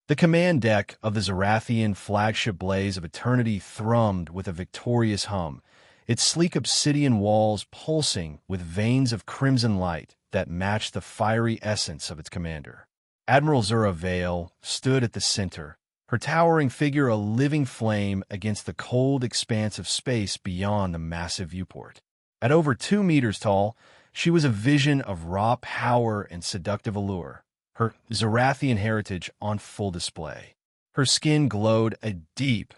The command deck of the Zarathian flagship Blaze of Eternity thrummed with a victorious hum, its sleek obsidian walls pulsing with veins of crimson light that matched the fiery essence of its commander. Admiral Zara Veyl stood at the center, her towering figure a living flame against the cold expanse of space beyond the massive viewport. At over 2 meters tall, she was a vision of raw power and seductive allure, her Zarathian heritage on full display. Her skin glowed a deep,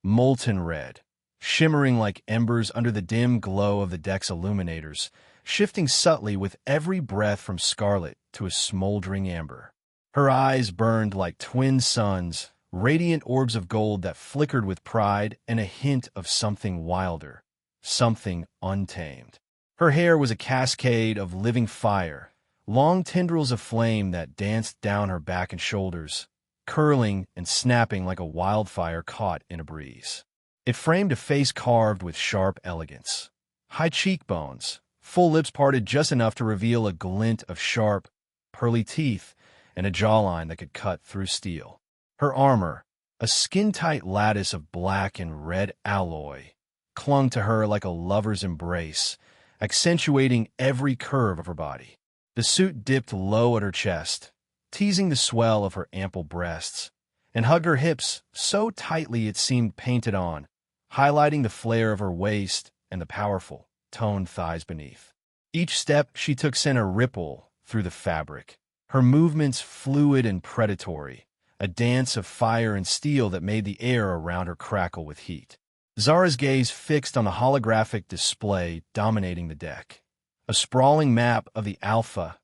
molten red, shimmering like embers under the dim glow of the deck's illuminators, shifting subtly with every breath from scarlet to a smoldering amber. Her eyes burned like twin suns, radiant orbs of gold that flickered with pride and a hint of something wilder, something untamed. Her hair was a cascade of living fire, long tendrils of flame that danced down her back and shoulders, curling and snapping like a wildfire caught in a breeze. It framed a face carved with sharp elegance. High cheekbones, full lips parted just enough to reveal a glint of sharp, pearly teeth, and a jawline that could cut through steel. Her armor, a skin-tight lattice of black and red alloy, clung to her like a lover's embrace, accentuating every curve of her body. The suit dipped low at her chest, teasing the swell of her ample breasts, and hugged her hips so tightly it seemed painted on, highlighting the flare of her waist and the powerful, toned thighs beneath. Each step she took sent a ripple through the fabric, her movements fluid and predatory, a dance of fire and steel that made the air around her crackle with heat. Zara's gaze fixed on the holographic display dominating the deck, a sprawling map of the Alpha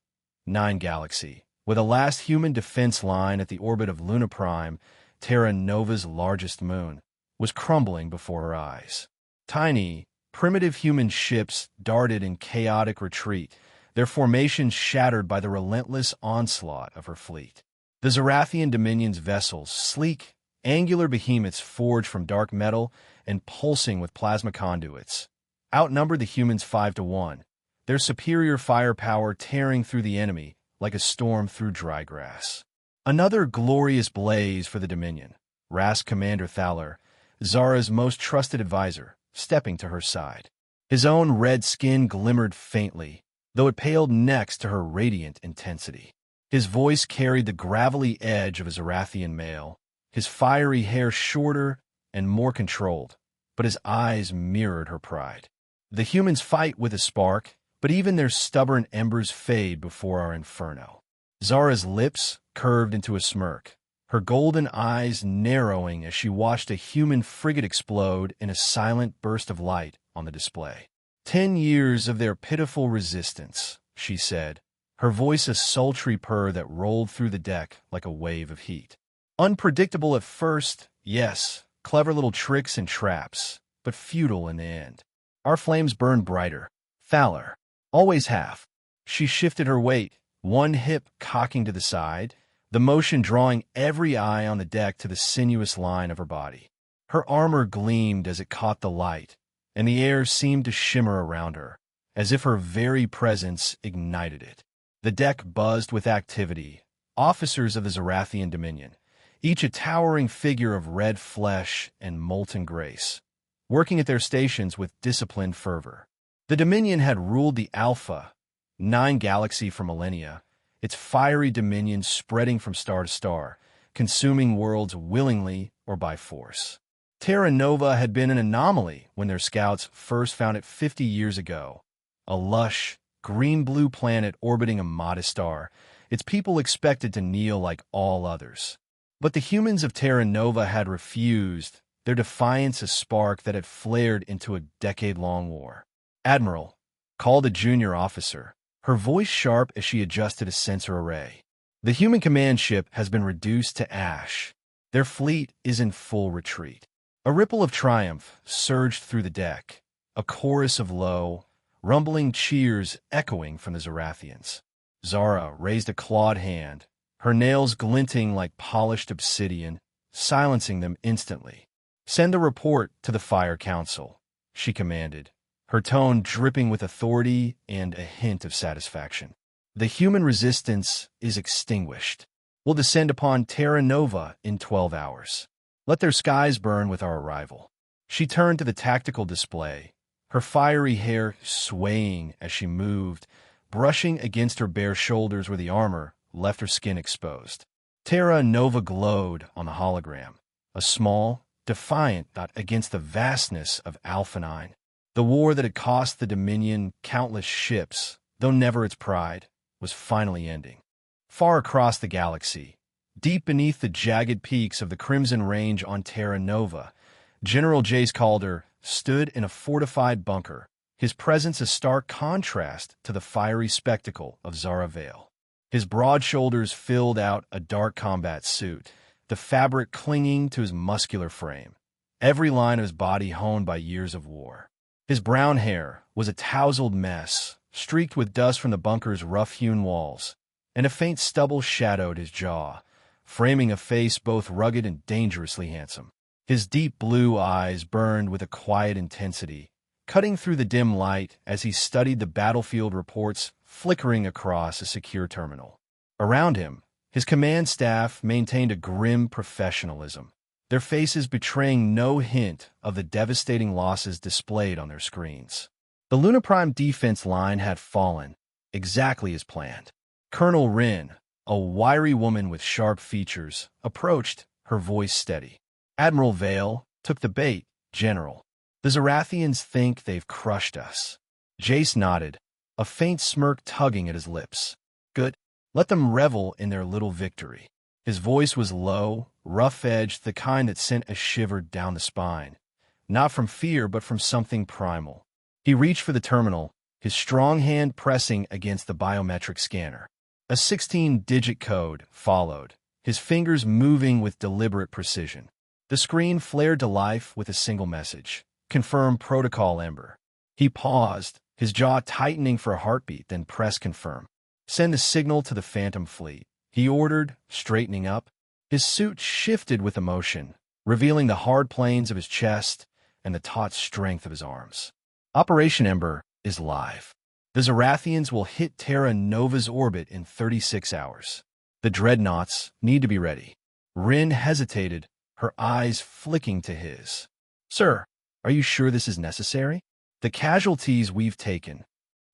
9 galaxy, with a last human defense line at the orbit of Luna Prime, Terra Nova's largest moon, was crumbling before her eyes. Tiny, primitive human ships darted in chaotic retreat, their formations shattered by the relentless onslaught of her fleet. The Zarathian Dominion's vessels, sleek, angular behemoths forged from dark metal and pulsing with plasma conduits, outnumbered the humans 5-1, their superior firepower tearing through the enemy like a storm through dry grass. Another glorious blaze for the Dominion, rasped Commander Thaler, Zara's most trusted advisor, stepping to her side. His own red skin glimmered faintly, though it paled next to her radiant intensity. His voice carried the gravelly edge of a Zarathian male, his fiery hair shorter and more controlled, but his eyes mirrored her pride. The humans fight with a spark, but even their stubborn embers fade before our inferno. Zara's lips curved into a smirk, her golden eyes narrowing as she watched a human frigate explode in a silent burst of light on the display. 10 years of their pitiful resistance, she said, her voice a sultry purr that rolled through the deck like a wave of heat. Unpredictable at first, yes, clever little tricks and traps, but futile in the end. Our flames burn brighter. Thaler. Always have. She shifted her weight, one hip cocking to the side, the motion drawing every eye on the deck to the sinuous line of her body. Her armor gleamed as it caught the light, and the air seemed to shimmer around her, as if her very presence ignited it. The deck buzzed with activity, officers of the Zarathian Dominion, each a towering figure of red flesh and molten grace, working at their stations with disciplined fervor. The Dominion had ruled the Alpha 9 galaxy for millennia, its fiery dominion spreading from star to star, consuming worlds willingly or by force. Terra Nova had been an anomaly when their scouts first found it 50 years ago, a lush, green-blue planet orbiting a modest star, its people expected to kneel like all others. But the humans of Terra Nova had refused, their defiance a spark that had flared into a decade-long war. Admiral, called a junior officer, her voice sharp as she adjusted a sensor array. The human command ship has been reduced to ash. Their fleet is in full retreat. A ripple of triumph surged through the deck, a chorus of low, rumbling cheers echoing from the Zarathians. Zara raised a clawed hand, her nails glinting like polished obsidian, silencing them instantly. "Send a report to the Fire Council," she commanded, her tone dripping with authority and a hint of satisfaction. "The human resistance is extinguished." will descend upon Terra Nova in 12 hours. Let their skies burn with our arrival." She turned to the tactical display, her fiery hair swaying as she moved, brushing against her bare shoulders where the armor left her skin exposed. Terra Nova glowed on the hologram, a small, defiant dot against the vastness of Alpha 9. The war that had cost the Dominion countless ships, though never its pride, was finally ending. Far across the galaxy, deep beneath the jagged peaks of the Crimson Range on Terra Nova, General Jace Calder stood in a fortified bunker, his presence a stark contrast to the fiery spectacle of Zara Veyl. His broad shoulders filled out a dark combat suit, the fabric clinging to his muscular frame, every line of his body honed by years of war. His brown hair was a tousled mess, streaked with dust from the bunker's rough-hewn walls, and a faint stubble shadowed his jaw, framing a face both rugged and dangerously handsome. His deep blue eyes burned with a quiet intensity, cutting through the dim light as he studied the battlefield reports flickering across a secure terminal. Around him, his command staff maintained a grim professionalism, their faces betraying no hint of the devastating losses displayed on their screens. The Luna Prime defense line had fallen, exactly as planned. Colonel Wren, a wiry woman with sharp features, approached, her voice steady. "Admiral Veyl took the bait, General. The Zarathians think they've crushed us." Jace nodded, a faint smirk tugging at his lips. "Good. Let them revel in their little victory." His voice was low, rough-edged, the kind that sent a shiver down the spine, not from fear but from something primal. He reached for the terminal, his strong hand pressing against the biometric scanner. A 16-digit code followed, his fingers moving with deliberate precision. The screen flared to life with a single message: "Confirm Protocol Ember." He paused, his jaw tightening for a heartbeat, then pressed confirm. "Send a signal to the Phantom Fleet," he ordered, straightening up. His suit shifted with emotion, revealing the hard planes of his chest and the taut strength of his arms. "Operation Ember is live. The Zarathians will hit Terra Nova's orbit in 36 hours. The dreadnoughts need to be ready." Wren hesitated, her eyes flicking to his. "Sir, are you sure this is necessary? The casualties we've taken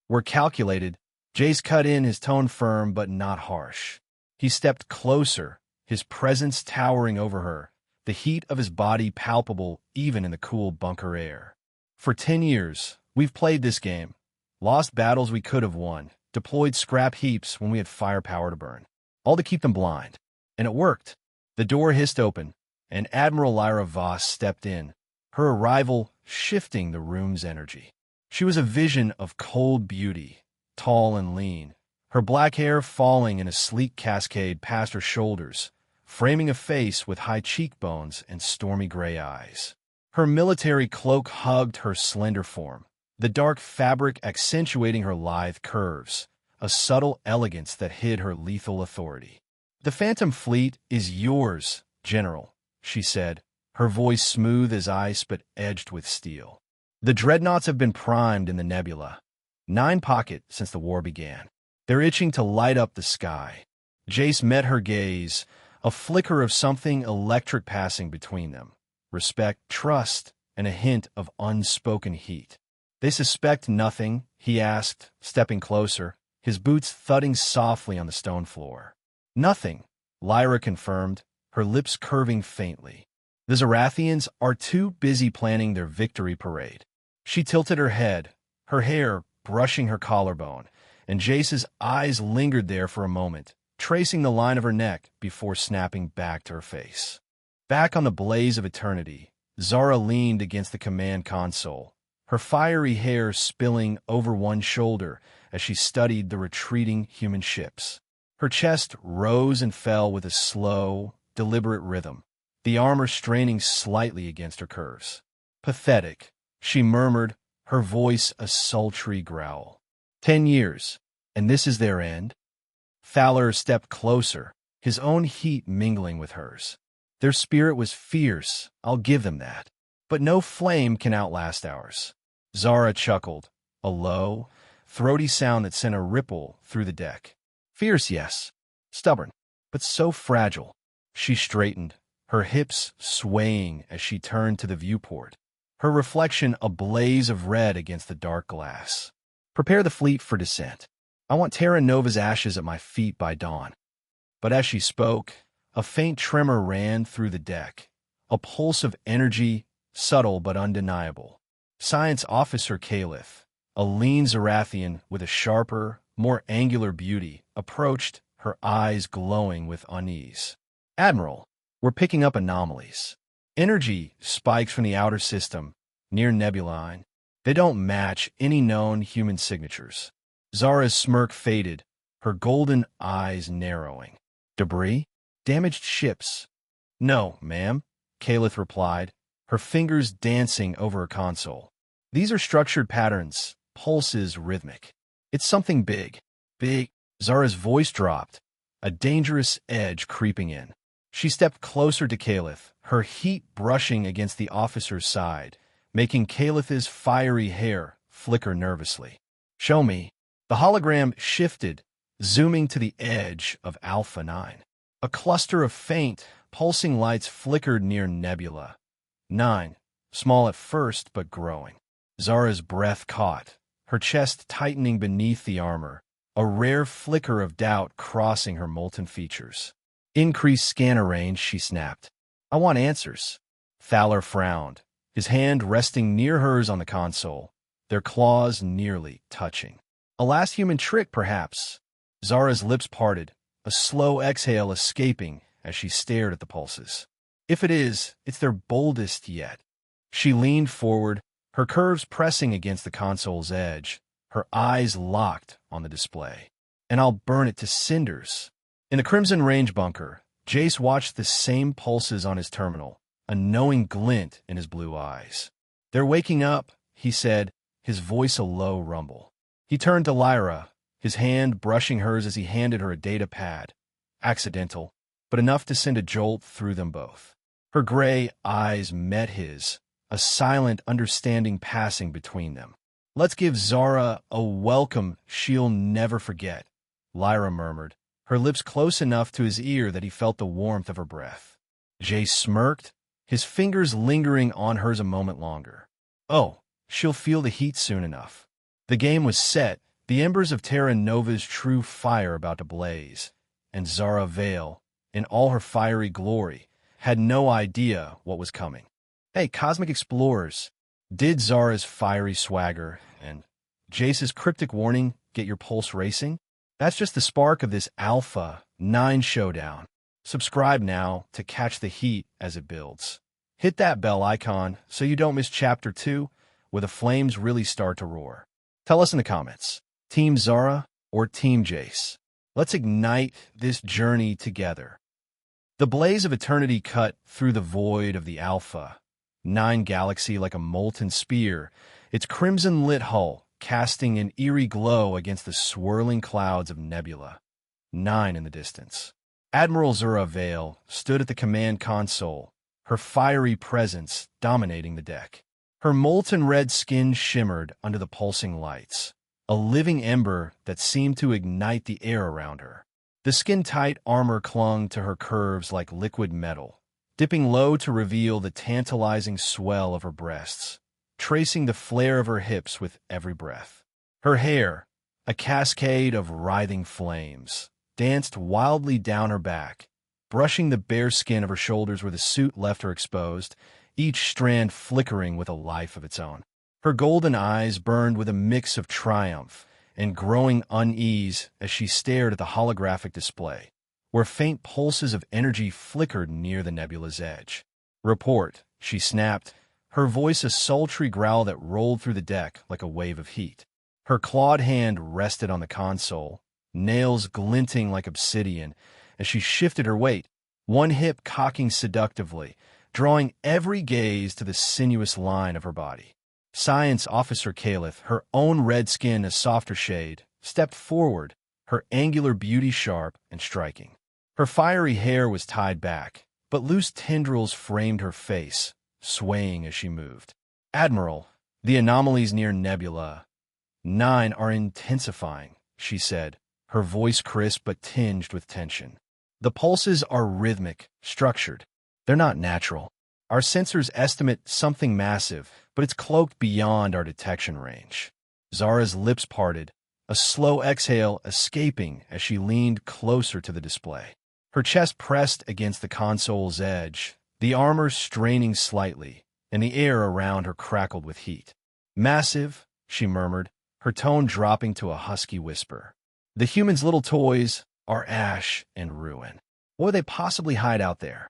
were calculated." Jace cut in, his tone firm but not harsh. He stepped closer, his presence towering over her, the heat of his body palpable even in the cool bunker air. "For 10 years, we've played this game, lost battles we could have won, deployed scrap heaps when we had firepower to burn, all to keep them blind. And it worked." The door hissed open, and Admiral Zara Veyl stepped in, her arrival shifting the room's energy. She was a vision of cold beauty, tall and lean, her black hair falling in a sleek cascade past her shoulders, framing a face with high cheekbones and stormy gray eyes. Her military cloak hugged her slender form, the dark fabric accentuating her lithe curves, a subtle elegance that hid her lethal authority. "The Phantom Fleet is yours, General," she said, her voice smooth as ice but edged with steel. "The dreadnoughts have been primed in the nebula, 9 pocket since the war began. They're itching to light up the sky." Jace met her gaze, a flicker of something electric passing between them. Respect, trust, and a hint of unspoken heat. "They suspect nothing?" he asked, stepping closer, his boots thudding softly on the stone floor. "Nothing," Lyra confirmed, her lips curving faintly. "The Zarathians are too busy planning their victory parade." She tilted her head, her hair brushing her collarbone, and Jace's eyes lingered there for a moment, tracing the line of her neck before snapping back to her face. Back on the blaze of eternity, Zara leaned against the command console, her fiery hair spilling over one shoulder as she studied the retreating human ships. Her chest rose and fell with a slow, deliberate rhythm, the armor straining slightly against her curves. "Pathetic," she murmured, her voice a sultry growl. 10 years, and this is their end?" Thaler stepped closer, his own heat mingling with hers. "Their spirit was fierce, I'll give them that. But no flame can outlast ours." Zara chuckled, a low, throaty sound that sent a ripple through the deck. "Fierce, yes. Stubborn. but so fragile. She straightened, her hips swaying as she turned to the viewport, her reflection a blaze of red against the dark glass. Prepare the fleet for descent. I want Terra Nova's ashes at my feet by dawn. But as she spoke, a faint tremor ran through the deck, a pulse of energy, subtle but undeniable. Science Officer Caliph, a lean Zarathian with a sharper, more angular beauty, approached, her eyes glowing with unease. Admiral, we're picking up anomalies. Energy spikes from the outer system, near nebulae. They don't match any known human signatures. Zara's smirk faded, her golden eyes narrowing. Debris? Damaged ships? No, ma'am, Caliph replied, her fingers dancing over a console. These are structured patterns, pulses rhythmic. It's something big. Big. Zara's voice dropped, a dangerous edge creeping in. She stepped closer to Caliph, her heat brushing against the officer's side, making Caliph's fiery hair flicker nervously. Show me. The hologram shifted, zooming to the edge of Alpha 9. A cluster of faint, pulsing lights flickered near Nebula 9, small at first but growing. Zara's breath caught, her chest tightening beneath the armor, a rare flicker of doubt crossing her molten features. Increase scanner range, she snapped. I want answers. Thaler frowned, his hand resting near hers on the console, their claws nearly touching. A last human trick, perhaps. Zara's lips parted, a slow exhale escaping as she stared at the pulses. If it is, it's their boldest yet. She leaned forward, her curves pressing against the console's edge, her eyes locked on the display. And I'll burn it to cinders. In the Crimson Range bunker, Jace watched the same pulses on his terminal, a knowing glint in his blue eyes. They're waking up, he said, his voice a low rumble. He turned to Lyra, his hand brushing hers as he handed her a data pad. Accidental, but enough to send a jolt through them both. Her gray eyes met his, a silent understanding passing between them. Let's give Zara a welcome she'll never forget, Lyra murmured, her lips close enough to his ear that he felt the warmth of her breath. Jace smirked, his fingers lingering on hers a moment longer. Oh, she'll feel the heat soon enough. The game was set, the embers of Terra Nova's true fire about to blaze, and Zara Veyl, in all her fiery glory, had no idea what was coming. Hey, Cosmic Explorers, did Zara's fiery swagger and Jace's cryptic warning get your pulse racing? That's just the spark of this Alpha 9 showdown. Subscribe now to catch the heat as it builds. Hit that bell icon so you don't miss Chapter 2, where the flames really start to roar. Tell us in the comments, Team Zara or Team Jace? Let's ignite this journey together. The blaze of eternity cut through the void of the Alpha 9 galaxy like a molten spear, its crimson-lit hull casting an eerie glow against the swirling clouds of Nebula 9 in the distance. Admiral Zara Veyl stood at the command console, her fiery presence dominating the deck. Her molten red skin shimmered under the pulsing lights, a living ember that seemed to ignite the air around her. The skin-tight armor clung to her curves like liquid metal, dipping low to reveal the tantalizing swell of her breasts, tracing the flare of her hips with every breath. Her hair, a cascade of writhing flames, danced wildly down her back, brushing the bare skin of her shoulders where the suit left her exposed, each strand flickering with a life of its own. Her golden eyes burned with a mix of triumph and growing unease as she stared at the holographic display, where faint pulses of energy flickered near the nebula's edge. Report, she snapped, her voice a sultry growl that rolled through the deck like a wave of heat. Her clawed hand rested on the console, nails glinting like obsidian, as she shifted her weight, one hip cocking seductively, drawing every gaze to the sinuous line of her body. Science Officer Caliph, her own red skin a softer shade, stepped forward, her angular beauty sharp and striking. Her fiery hair was tied back, but loose tendrils framed her face, swaying as she moved. Admiral, the anomalies near Nebula 9 are intensifying, she said, her voice crisp but tinged with tension. The pulses are rhythmic, structured. They're not natural. Our sensors estimate something massive, but it's cloaked beyond our detection range. Zara's lips parted, a slow exhale escaping as she leaned closer to the display. Her chest pressed against the console's edge, the armor straining slightly, and the air around her crackled with heat. "Massive," she murmured, her tone dropping to a husky whisper. "The humans' little toys are ash and ruin. What would they possibly hide out there?"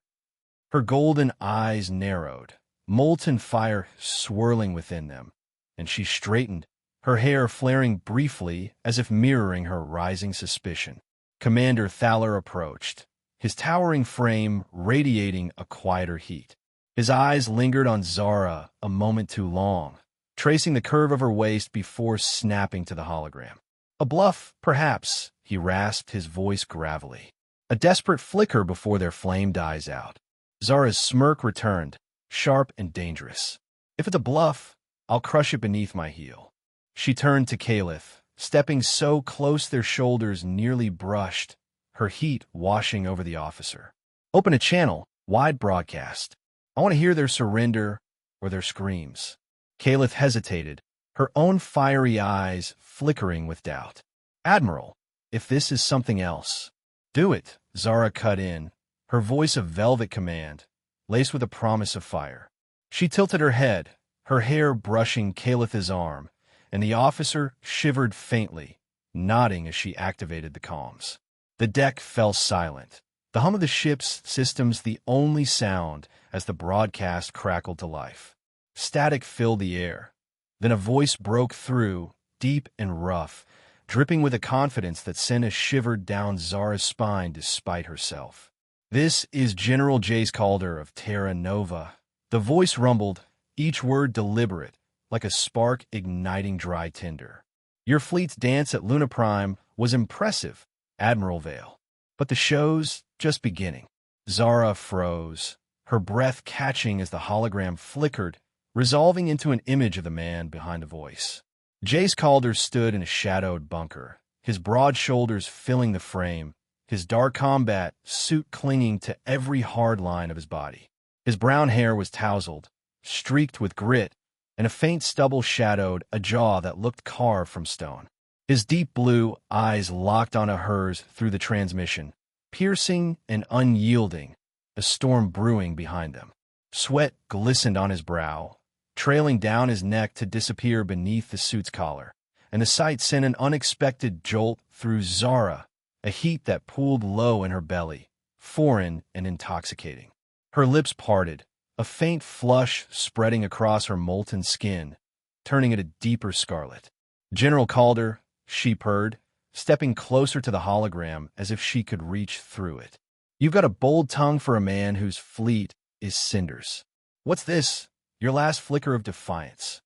Her golden eyes narrowed, molten fire swirling within them, and she straightened, her hair flaring briefly as if mirroring her rising suspicion. Commander Thaler approached, his towering frame radiating a quieter heat. His eyes lingered on Zara a moment too long, tracing the curve of her waist before snapping to the hologram. "A bluff, perhaps," he rasped, his voice gravelly. "A desperate flicker before their flame dies out." Zara's smirk returned, sharp and dangerous. "If it's a bluff, I'll crush it beneath my heel." She turned to Caliph, stepping so close their shoulders nearly brushed, her heat washing over the officer. "Open a channel, wide broadcast. I want to hear their surrender or their screams." Caliph hesitated, her own fiery eyes flickering with doubt. "Admiral, if this is something else." "Do it," Zara cut in, her voice a velvet command, laced with a promise of fire. She tilted her head, her hair brushing Caliph's arm, and the officer shivered faintly, nodding as she activated the comms. The deck fell silent, the hum of the ship's systems the only sound as the broadcast crackled to life. Static filled the air. Then a voice broke through, deep and rough, dripping with a confidence that sent a shiver down Zara's spine despite herself. "This is General Jace Calder of Terra Nova." The voice rumbled, each word deliberate, like a spark igniting dry tinder. "Your fleet's dance at Luna Prime was impressive, Admiral Veyl. But the show's just beginning." Zara froze, her breath catching as the hologram flickered, resolving into an image of the man behind the voice. Jace Calder stood in a shadowed bunker, his broad shoulders filling the frame, his dark combat suit clinging to every hard line of his body. His brown hair was tousled, streaked with grit, and a faint stubble shadowed a jaw that looked carved from stone. His deep blue eyes locked onto hers through the transmission, piercing and unyielding, a storm brewing behind them. Sweat glistened on his brow, trailing down his neck to disappear beneath the suit's collar, and the sight sent an unexpected jolt through Zara, a heat that pooled low in her belly, foreign and intoxicating. Her lips parted, a faint flush spreading across her molten skin, turning it a deeper scarlet. "General Calder," she purred, stepping closer to the hologram as if she could reach through it. "You've got a bold tongue for a man whose fleet is cinders. What's this? Your last flicker of defiance?"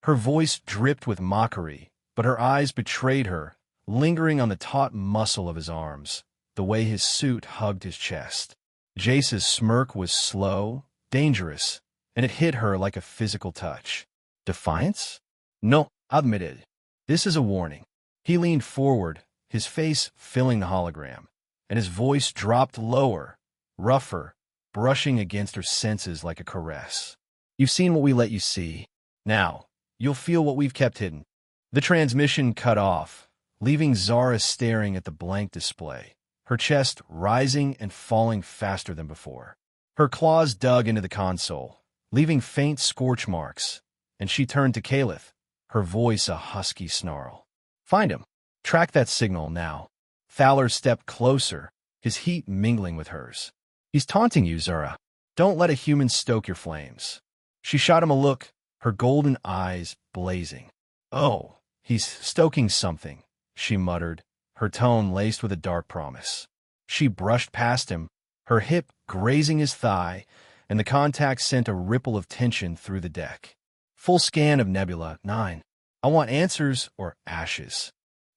Her voice dripped with mockery, but her eyes betrayed her, lingering on the taut muscle of his arms, the way his suit hugged his chest. Jace's smirk was slow, dangerous, and it hit her like a physical touch. "Defiance? No, admit it. This is a warning." He leaned forward, his face filling the hologram, and his voice dropped lower, rougher, brushing against her senses like a caress. "You've seen what we let you see. Now, you'll feel what we've kept hidden." The transmission cut off, leaving Zara staring at the blank display, her chest rising and falling faster than before. Her claws dug into the console, leaving faint scorch marks, and she turned to Caliph, her voice a husky snarl. "Find him. Track that signal now." Thaler stepped closer, his heat mingling with hers. "He's taunting you, Zara. Don't let a human stoke your flames." She shot him a look, her golden eyes blazing. "Oh, he's stoking something," she muttered, her tone laced with a dark promise. She brushed past him, her hip grazing his thigh, and the contact sent a ripple of tension through the deck. "Full scan of Nebula 9. I want answers or ashes."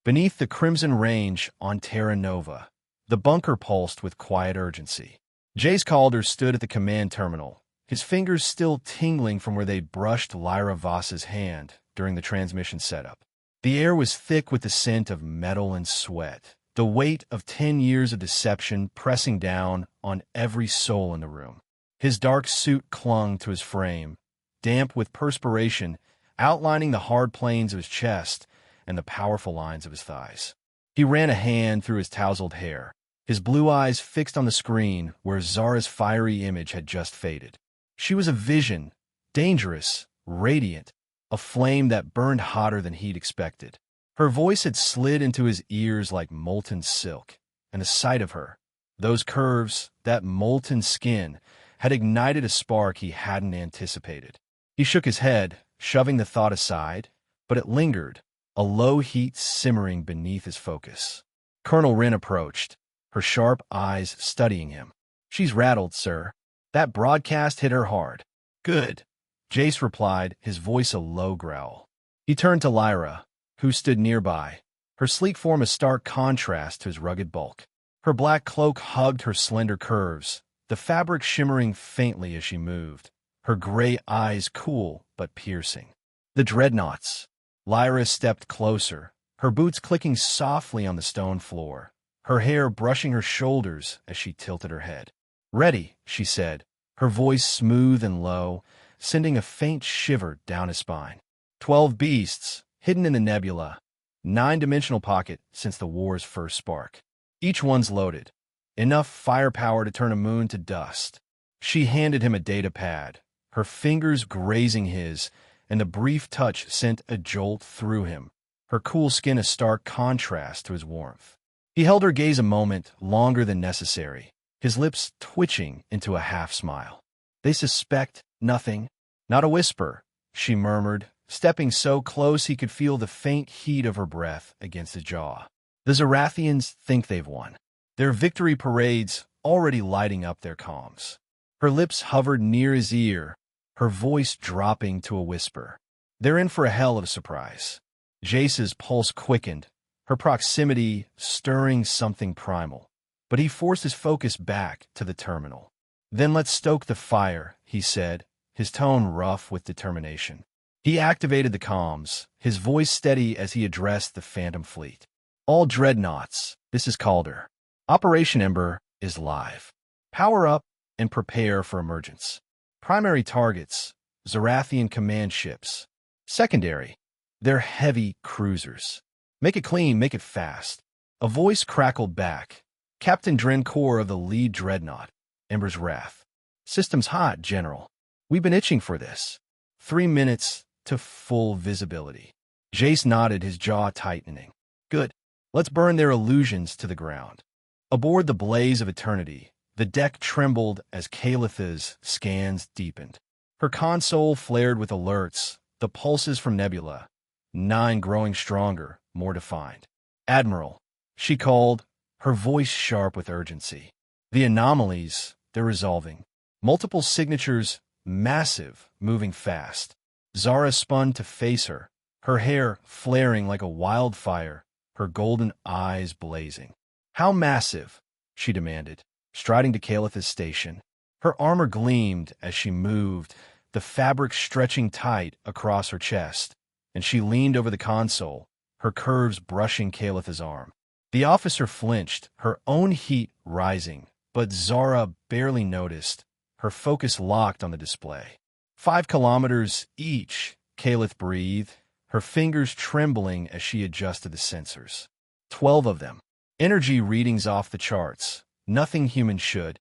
Beneath the crimson range on Terra Nova, the bunker pulsed with quiet urgency. Jace Calder stood at the command terminal, his fingers still tingling from where they'd brushed Lyra Voss's hand during the transmission setup. The air was thick with the scent of metal and sweat, the weight of 10 years of deception pressing down on every soul in the room. His dark suit clung to his frame, damp with perspiration, outlining the hard planes of his chest and the powerful lines of his thighs. He ran a hand through his tousled hair, his blue eyes fixed on the screen where Zara's fiery image had just faded. She was a vision, dangerous, radiant, a flame that burned hotter than he'd expected. Her voice had slid into his ears like molten silk, and the sight of her, those curves, that molten skin, had ignited a spark he hadn't anticipated. He shook his head, shoving the thought aside, but it lingered, a low heat simmering beneath his focus. Colonel Wren approached, her sharp eyes studying him. "She's rattled, sir. That broadcast hit her hard." "Good," Jace replied, his voice a low growl. He turned to Lyra, who stood nearby, her sleek form a stark contrast to his rugged bulk. Her black cloak hugged her slender curves, the fabric shimmering faintly as she moved, her gray eyes cool but piercing. "The dreadnoughts." Lyra stepped closer, her boots clicking softly on the stone floor, her hair brushing her shoulders as she tilted her head. "Ready," she said, her voice smooth and low, sending a faint shiver down his spine. 12 beasts, hidden in the nebula, 9-dimensional pocket since the war's first spark. Each one's loaded, enough firepower to turn a moon to dust. She handed him a data pad, her fingers grazing his, and the brief touch sent a jolt through him, her cool skin a stark contrast to his warmth. He held her gaze a moment longer than necessary, his lips twitching into a half-smile. "They suspect nothing?" "Not a whisper," she murmured, stepping so close he could feel the faint heat of her breath against his jaw. "The Zarathians think they've won. Their victory parades already lighting up their comms." Her lips hovered near his ear, her voice dropping to a whisper. "They're in for a hell of a surprise." Jace's pulse quickened, her proximity stirring something primal, but he forced his focus back to the terminal. "Then let's stoke the fire," he said, his tone rough with determination. He activated the comms, his voice steady as he addressed the Phantom Fleet. "All dreadnoughts, this is Calder. Operation Ember is live. Power up and prepare for emergence. Primary targets, Zarathian command ships. Secondary, they're heavy cruisers. Make it clean, make it fast." A voice crackled back. Captain Drencor of the lead dreadnought, Ember's Wrath. "System's hot, General. We've been itching for this." 3 minutes to full visibility. Jace nodded, his jaw tightening. "Good. Let's burn their illusions to the ground." Aboard the blaze of eternity, the deck trembled as Kalitha's scans deepened. Her console flared with alerts, the pulses from Nebula, 9 growing stronger, more defined. "Admiral," she called, her voice sharp with urgency. "The anomalies, they're resolving. Multiple signatures, massive, moving fast." Zara spun to face her, her hair flaring like a wildfire, her golden eyes blazing. "How massive?" she demanded, striding to Kalitha's station. Her armor gleamed as she moved, the fabric stretching tight across her chest, and she leaned over the console, her curves brushing Kalitha's arm. The officer flinched, her own heat rising, but Zara barely noticed, her focus locked on the display. 5 kilometers each, Kalith breathed, her fingers trembling as she adjusted the sensors. 12 of them. Energy readings off the charts. Nothing human should.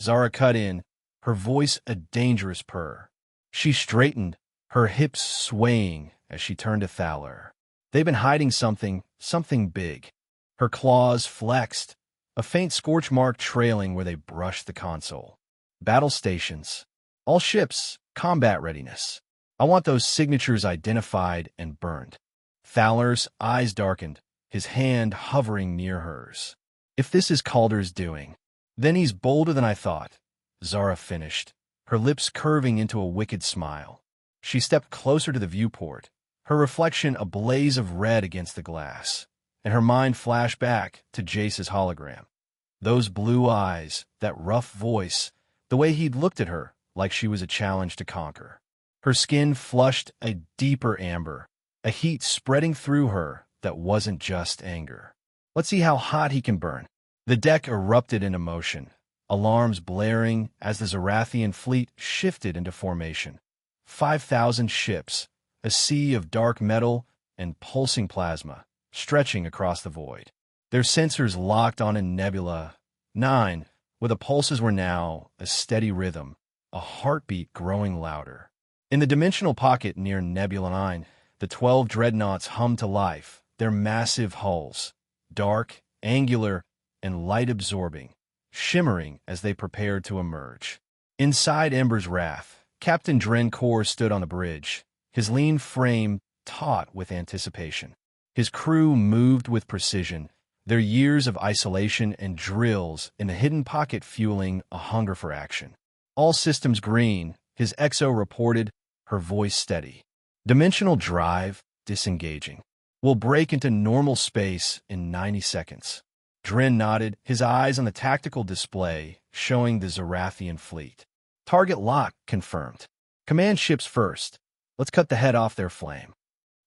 Zara cut in, her voice a dangerous purr. She straightened, her hips swaying as she turned to Thaler. "They've been hiding something big." Her claws flexed, a faint scorch mark trailing where they brushed the console. "Battle stations. All ships, combat readiness. I want those signatures identified and burned." Thaler's eyes darkened, his hand hovering near hers. "If this is Calder's doing, then he's bolder than I thought," Zara finished, her lips curving into a wicked smile. She stepped closer to the viewport, her reflection a blaze of red against the glass, and her mind flashed back to Jace's hologram. Those blue eyes, that rough voice, the way he'd looked at her like she was a challenge to conquer. Her skin flushed a deeper amber, a heat spreading through her that wasn't just anger. Let's see how hot he can burn. The deck erupted into motion, alarms blaring as the Zarathian fleet shifted into formation. 5,000 ships, a sea of dark metal and pulsing plasma, stretching across the void. Their sensors locked on in Nebula 9, where the pulses were now a steady rhythm, a heartbeat growing louder. In the dimensional pocket near Nebula 9, the 12 dreadnoughts hummed to life, their massive hulls, dark, angular, and light-absorbing, shimmering as they prepared to emerge. Inside Ember's Wrath, Captain Drenkor stood on the bridge, his lean frame taut with anticipation. His crew moved with precision, their years of isolation and drills in the hidden pocket fueling a hunger for action. All systems green, his XO reported, her voice steady. Dimensional drive disengaging. We'll break into normal space in 90 seconds. Dren nodded, his eyes on the tactical display showing the Zarathian fleet. Target lock confirmed. Command ships first. Let's cut the head off their flame.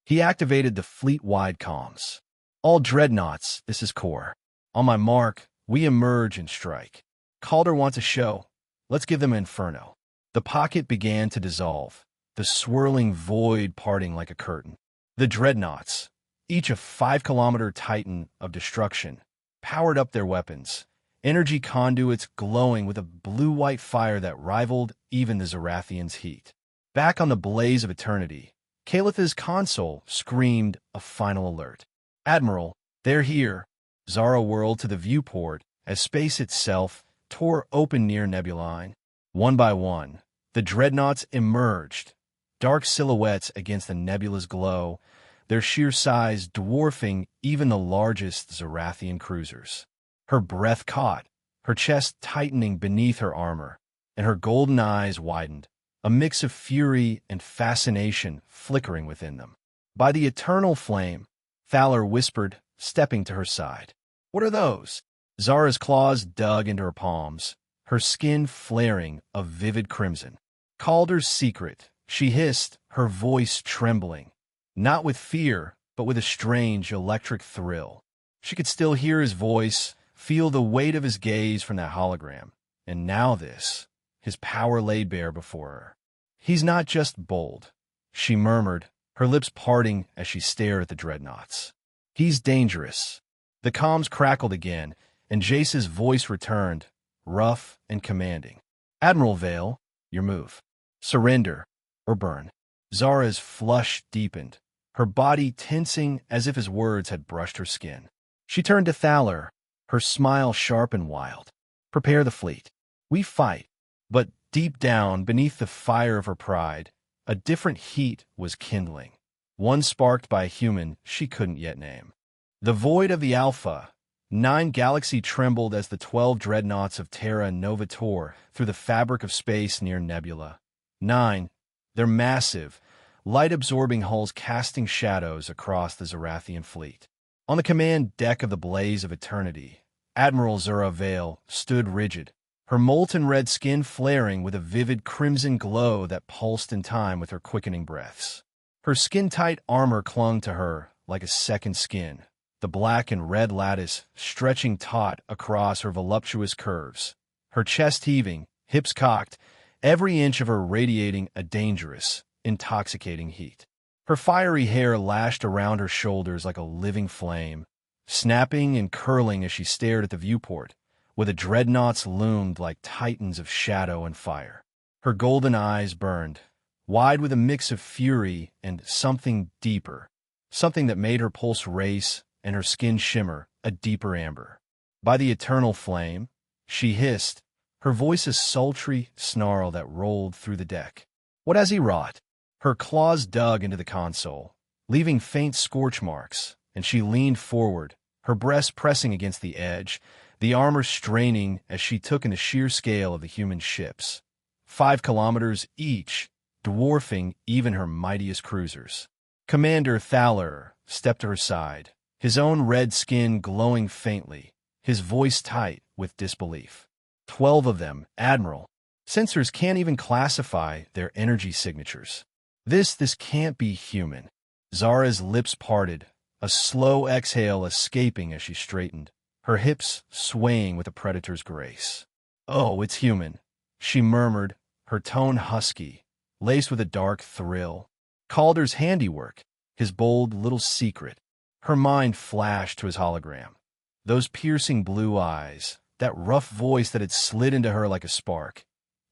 He activated the fleet-wide comms. All dreadnoughts, this is core. On my mark, we emerge and strike. Calder wants a show. Let's give them inferno. The pocket began to dissolve, the swirling void parting like a curtain. The dreadnoughts, each a 5-kilometer titan of destruction, powered up their weapons, energy conduits glowing with a blue-white fire that rivaled even the Zarathian's heat. Back on the blaze of eternity, Kalitha's console screamed a final alert. Admiral, they're here. Zara whirled to the viewport as space itself tore open near Nebula. One by one, the dreadnoughts emerged, dark silhouettes against the nebula's glow, their sheer size dwarfing even the largest Zarathian cruisers. Her breath caught, her chest tightening beneath her armor, and her golden eyes widened, a mix of fury and fascination flickering within them. By the eternal flame, Thaler whispered, stepping to her side. What are those? Zara's claws dug into her palms, her skin flaring a vivid crimson. Calder's secret, she hissed, her voice trembling, not with fear, but with a strange electric thrill. She could still hear his voice, feel the weight of his gaze from that hologram. And now this, his power laid bare before her. He's not just bold, she murmured, her lips parting as she stared at the dreadnoughts. He's dangerous. The comms crackled again, and Jace's voice returned, rough and commanding. Admiral Veyl, your move. Surrender or burn. Zara's flush deepened, her body tensing as if his words had brushed her skin. She turned to Thaler, her smile sharp and wild. Prepare the fleet. We fight. But deep down, beneath the fire of her pride, a different heat was kindling, one sparked by a human she couldn't yet name. The void of the Alpha 9 galaxy trembled as the 12 dreadnoughts of Terra Nova tore through the fabric of space near Nebula 9, their massive, light-absorbing hulls casting shadows across the Zarathian fleet. On the command deck of the Blaze of Eternity, Admiral Zara Veyl stood rigid, her molten red skin flaring with a vivid crimson glow that pulsed in time with her quickening breaths. Her skin-tight armor clung to her like a second skin, the black and red lattice stretching taut across her voluptuous curves, her chest heaving, hips cocked, every inch of her radiating a dangerous, intoxicating heat. Her fiery hair lashed around her shoulders like a living flame, snapping and curling as she stared at the viewport, where the dreadnoughts loomed like titans of shadow and fire. Her golden eyes burned, wide with a mix of fury and something deeper, something that made her pulse race and her skin shimmer a deeper amber. By the eternal flame, she hissed, her voice a sultry snarl that rolled through the deck. What has he wrought? Her claws dug into the console, leaving faint scorch marks, and she leaned forward, her breast pressing against the edge, the armor straining as she took in the sheer scale of the human ships. 5 kilometers each, dwarfing even her mightiest cruisers. Commander Thaler stepped to her side, his own red skin glowing faintly, his voice tight with disbelief. 12 of them, Admiral. Sensors can't even classify their energy signatures. This can't be human. Zara's lips parted, a slow exhale escaping as she straightened, her hips swaying with a predator's grace. "Oh, it's human," she murmured, her tone husky, laced with a dark thrill. Calder's handiwork, his bold little secret. Her mind flashed to his hologram. Those piercing blue eyes, that rough voice that had slid into her like a spark.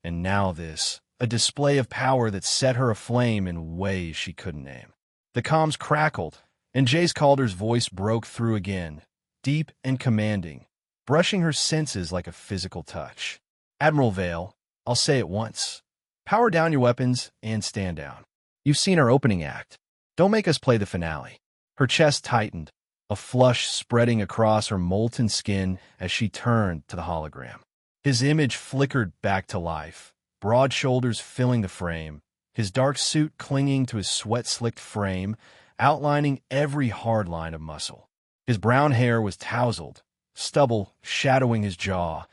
And now this, a display of power that set her aflame in ways she couldn't name. The comms crackled, and Jace Calder's voice broke through again, deep and commanding, brushing her senses like a physical touch. "Admiral Veyl, I'll say it once. Power down your weapons and stand down. You've seen our opening act. Don't make us play the finale." Her chest tightened, a flush spreading across her molten skin as she turned to the hologram. His image flickered back to life, broad shoulders filling the frame, his dark suit clinging to his sweat-slicked frame, outlining every hard line of muscle. His brown hair was tousled, stubble shadowing his jaw,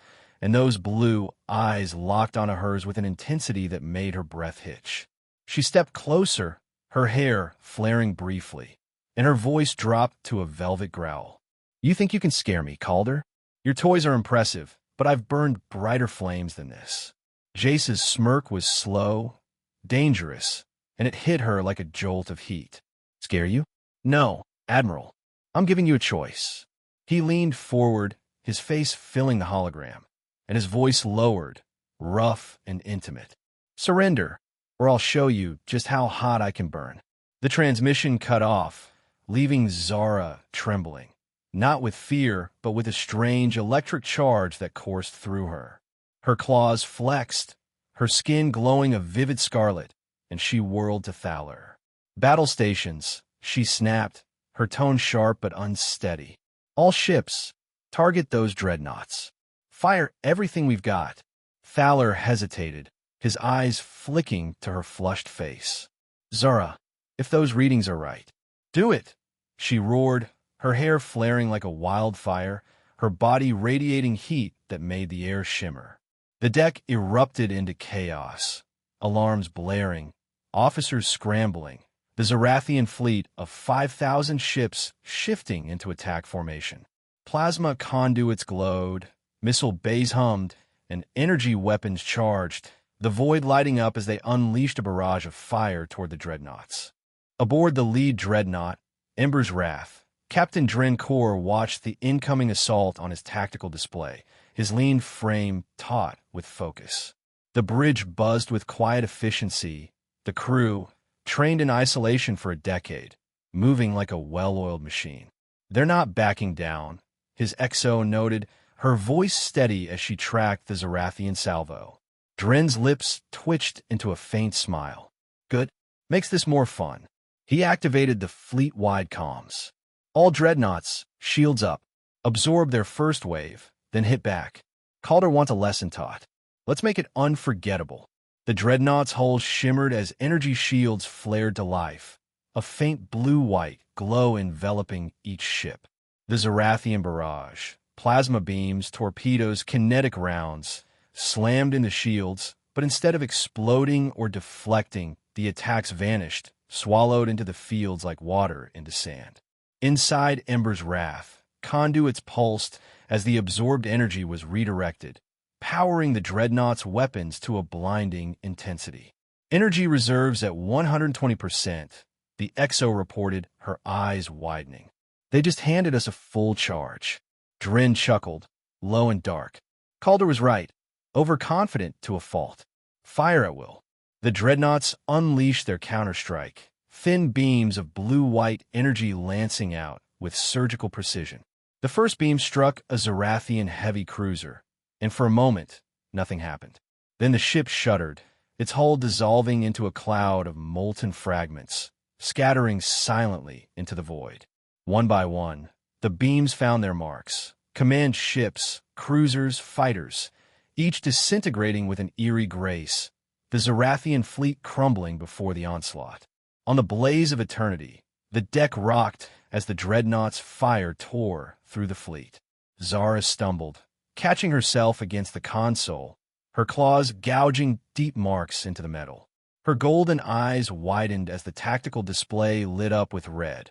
and those blue eyes locked onto hers with an intensity that made her breath hitch. She stepped closer, her hair flaring briefly, and her voice dropped to a velvet growl. "You think you can scare me, Calder? Your toys are impressive, but I've burned brighter flames than this." Jace's smirk was slow, dangerous, and it hit her like a jolt of heat. "Scare you? No, Admiral. I'm giving you a choice." He leaned forward, his face filling the hologram, and his voice lowered, rough and intimate. "Surrender, or I'll show you just how hot I can burn." The transmission cut off, leaving Zara trembling, not with fear, but with a strange electric charge that coursed through her. Her claws flexed, her skin glowing a vivid scarlet, and she whirled to Thaler. "Battle stations," she snapped, her tone sharp but unsteady. "All ships, target those dreadnoughts. Fire everything we've got." Thaler hesitated, his eyes flicking to her flushed face. "Zara, if those readings are right, do it," she roared, her hair flaring like a wildfire, her body radiating heat that made the air shimmer. The deck erupted into chaos, alarms blaring, officers scrambling, the Zarathian fleet of 5,000 ships shifting into attack formation. Plasma conduits glowed, missile bays hummed, and energy weapons charged, the void lighting up as they unleashed a barrage of fire toward the dreadnoughts. Aboard the lead dreadnought, Ember's Wrath, Captain Drencor watched the incoming assault on his tactical display, his lean frame taut with focus. The bridge buzzed with quiet efficiency, the crew, trained in isolation for a decade, moving like a well-oiled machine. "They're not backing down," his XO noted, her voice steady as she tracked the Zarathian salvo. Dren's lips twitched into a faint smile. "Good. Makes this more fun." He activated the fleet-wide comms. "All dreadnoughts, shields up. Absorb their first wave, then hit back. Calder wants a lesson taught. Let's make it unforgettable." The dreadnought's hulls shimmered as energy shields flared to life, a faint blue-white glow enveloping each ship. The Zarathian barrage, plasma beams, torpedoes, kinetic rounds, slammed into shields, but instead of exploding or deflecting, the attacks vanished, swallowed into the fields like water into sand. Inside Ember's Wrath, conduits pulsed as the absorbed energy was redirected, powering the dreadnought's weapons to a blinding intensity. "Energy reserves at 120%, the XO reported, her eyes widening. "They just handed us a full charge." Dren chuckled, low and dark. Calder was right, overconfident to a fault. Fire at will. The dreadnoughts unleashed their counterstrike, thin beams of blue-white energy lancing out with surgical precision. The first beam struck a Zarathian heavy cruiser, and for a moment, nothing happened. Then the ship shuddered, its hull dissolving into a cloud of molten fragments, scattering silently into the void. One by one, the beams found their marks. Command ships, cruisers, fighters, each disintegrating with an eerie grace, the Zarathian fleet crumbling before the onslaught. On the blaze of eternity, the deck rocked as the dreadnought's fire tore through the fleet. Zara stumbled, catching herself against the console, her claws gouging deep marks into the metal. Her golden eyes widened as the tactical display lit up with red.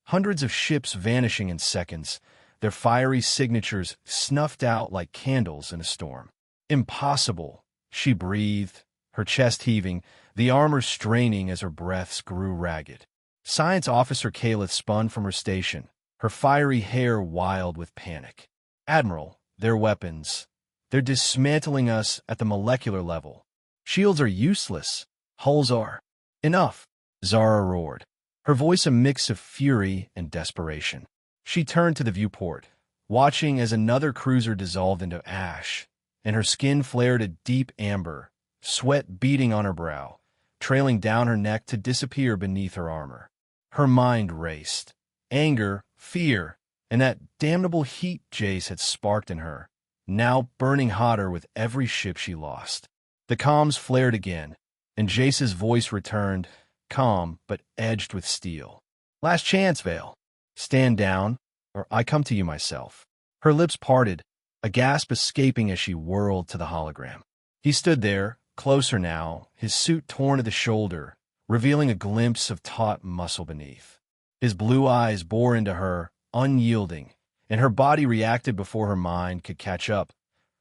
Hundreds of ships vanishing in seconds, their fiery signatures snuffed out like candles in a storm. Impossible, she breathed, her chest heaving, the armor straining as her breaths grew ragged. Science Officer Kalith spun from her station, her fiery hair wild with panic. Admiral, their weapons. They're dismantling us at the molecular level. Shields are useless. Hulls are. Enough, Zara roared, her voice a mix of fury and desperation. She turned to the viewport, watching as another cruiser dissolved into ash, and her skin flared a deep amber, sweat beading on her brow, trailing down her neck to disappear beneath her armor. Her mind raced. Anger, fear, and that damnable heat Jace had sparked in her, now burning hotter with every ship she lost. The comms flared again, and Jace's voice returned, calm but edged with steel. Last chance, Veyl. Stand down, or I come to you myself. Her lips parted, a gasp escaping as she whirled to the hologram. He stood there, closer now, his suit torn at the shoulder, revealing a glimpse of taut muscle beneath. His blue eyes bore into her, unyielding, and her body reacted before her mind could catch up,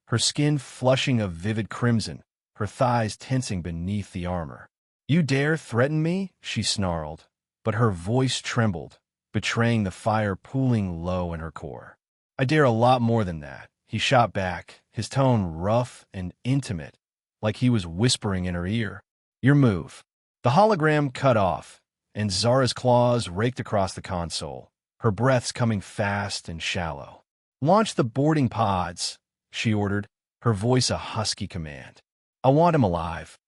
her skin flushing a vivid crimson, her thighs tensing beneath the armor. You dare threaten me? She snarled, but her voice trembled, betraying the fire pooling low in her core. I dare a lot more than that, he shot back, his tone rough and intimate, like he was whispering in her ear. Your move. The hologram cut off, and Zara's claws raked across the console, her breaths coming fast and shallow. Launch the boarding pods, she ordered, her voice a husky command. I want him alive.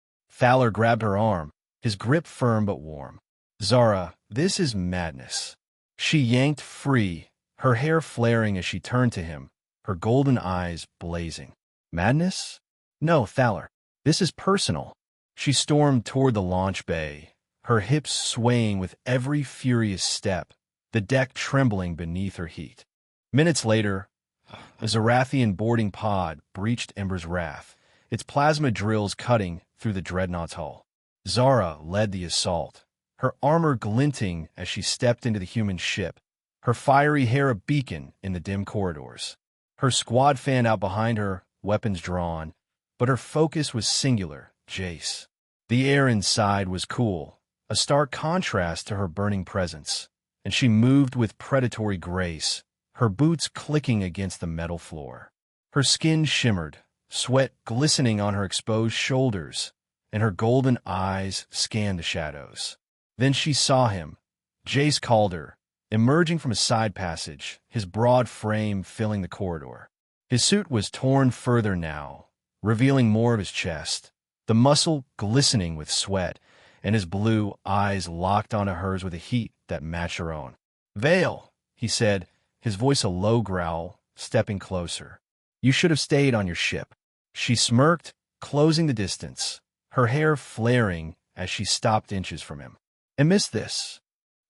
Thaler grabbed her arm, his grip firm but warm. Zara, this is madness. She yanked free, her hair flaring as she turned to him, her golden eyes blazing. Madness? No, Thaler. This is personal. She stormed toward the launch bay, her hips swaying with every furious step, the deck trembling beneath her heat. Minutes later, a Zarathian boarding pod breached Ember's wrath, its plasma drills cutting through the dreadnought's hull. Zara led the assault, her armor glinting as she stepped into the human ship, her fiery hair a beacon in the dim corridors. Her squad fanned out behind her, weapons drawn, but her focus was singular, Jace. The air inside was cool, a stark contrast to her burning presence, and she moved with predatory grace, her boots clicking against the metal floor. Her skin shimmered, sweat glistening on her exposed shoulders, and her golden eyes scanned the shadows. Then she saw him, Jace Calder, emerging from a side passage, his broad frame filling the corridor. His suit was torn further now, revealing more of his chest, the muscle glistening with sweat, and his blue eyes locked onto hers with a heat that matched her own. Veyl, he said, his voice a low growl, stepping closer. You should have stayed on your ship. She smirked, closing the distance, her hair flaring as she stopped inches from him. And missed this.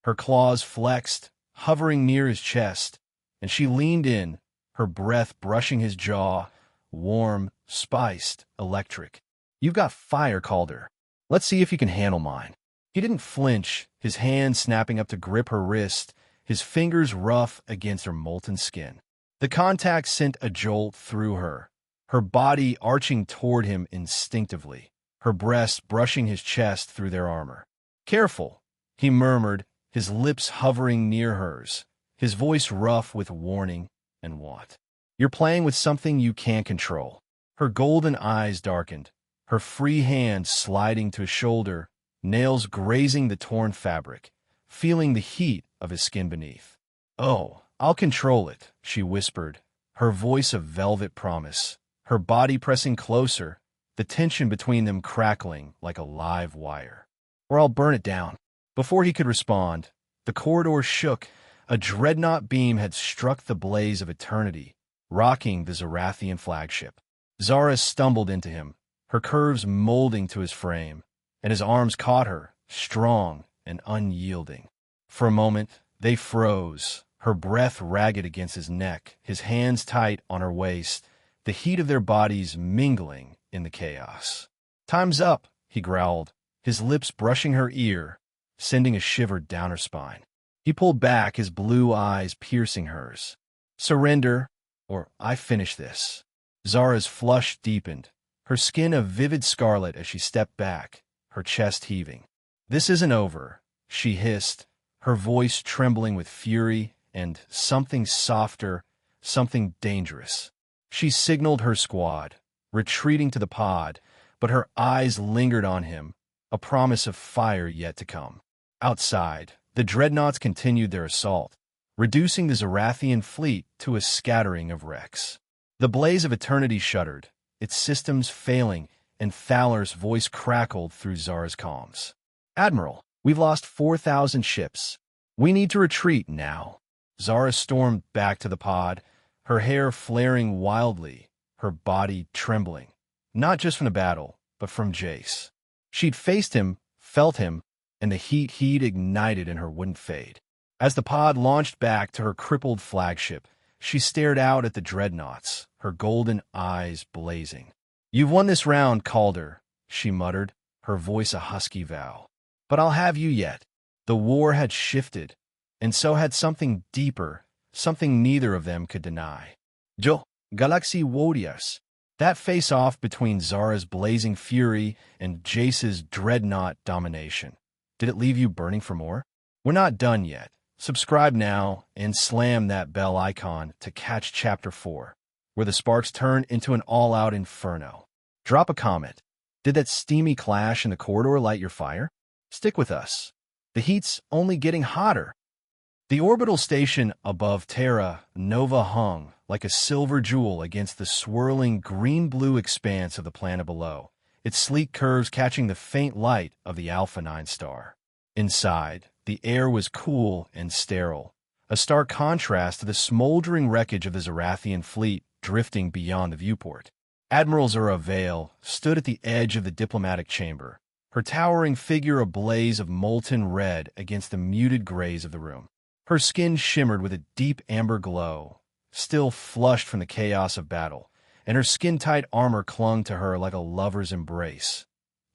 Her claws flexed, hovering near his chest, and she leaned in, her breath brushing his jaw, warm, spiced, electric. You've got fire, Calder. Let's see if you can handle mine. He didn't flinch, his hand snapping up to grip her wrist, his fingers rough against her molten skin. The contact sent a jolt through her, her body arching toward him instinctively, her breasts brushing his chest through their armor. Careful, he murmured, his lips hovering near hers, his voice rough with warning and want. You're playing with something you can't control. Her golden eyes darkened, her free hand sliding to his shoulder, nails grazing the torn fabric, feeling the heat of his skin beneath. Oh, I'll control it, she whispered, her voice a velvet promise, her body pressing closer, the tension between them crackling like a live wire. Or I'll burn it down. Before he could respond, the corridor shook. A dreadnought beam had struck the blaze of eternity, rocking the Zarathian flagship. Zara stumbled into him, her curves molding to his frame, and his arms caught her, strong and unyielding. For a moment, they froze, her breath ragged against his neck, his hands tight on her waist, the heat of their bodies mingling in the chaos. Time's up, he growled, his lips brushing her ear, sending a shiver down her spine. He pulled back, his blue eyes piercing hers. Surrender, or I finish this. Zara's flush deepened, her skin a vivid scarlet as she stepped back, her chest heaving. This isn't over, she hissed, her voice trembling with fury and something softer, something dangerous. She signaled her squad, retreating to the pod, but her eyes lingered on him, a promise of fire yet to come. Outside, the dreadnoughts continued their assault, reducing the Zarathian fleet to a scattering of wrecks. The blaze of eternity shuddered, its systems failing, and Thaler's voice crackled through Zara's comms. Admiral, we've lost 4,000 ships. We need to retreat now. Zara stormed back to the pod, her hair flaring wildly, her body trembling, not just from the battle, but from Jace. She'd faced him, felt him, and the heat he'd ignited in her wouldn't fade. As the pod launched back to her crippled flagship, she stared out at the dreadnoughts, her golden eyes blazing. You've won this round, Calder, she muttered, her voice a husky vow. But I'll have you yet. The war had shifted, and so had something deeper, something neither of them could deny. Galaxy Warriors. That face-off between Zara's blazing fury and Jace's dreadnought domination. Did it leave you burning for more? We're not done yet. Subscribe now and slam that bell icon to catch Chapter 4, where the sparks turn into an all-out inferno. Drop a comment. Did that steamy clash in the corridor light your fire? Stick with us. The heat's only getting hotter. The orbital station above Terra Nova hung like a silver jewel against the swirling green-blue expanse of the planet below, its sleek curves catching the faint light of the Alpha 9 star. Inside, the air was cool and sterile, a stark contrast to the smoldering wreckage of the Zarathian fleet drifting beyond the viewport. Admiral Zara Veyl stood at the edge of the diplomatic chamber, her towering figure a blaze of molten red against the muted grays of the room. Her skin shimmered with a deep amber glow, still flushed from the chaos of battle, and her skin-tight armor clung to her like a lover's embrace,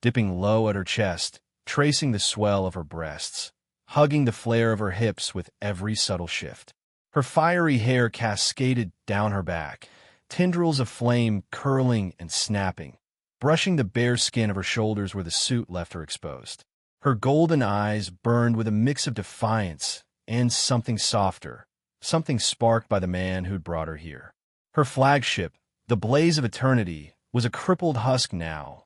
dipping low at her chest, tracing the swell of her breasts, hugging the flare of her hips with every subtle shift. Her fiery hair cascaded down her back, tendrils of flame curling and snapping, brushing the bare skin of her shoulders where the suit left her exposed. Her golden eyes burned with a mix of defiance and something softer, something sparked by the man who'd brought her here. Her flagship, the Blaze of Eternity, was a crippled husk now,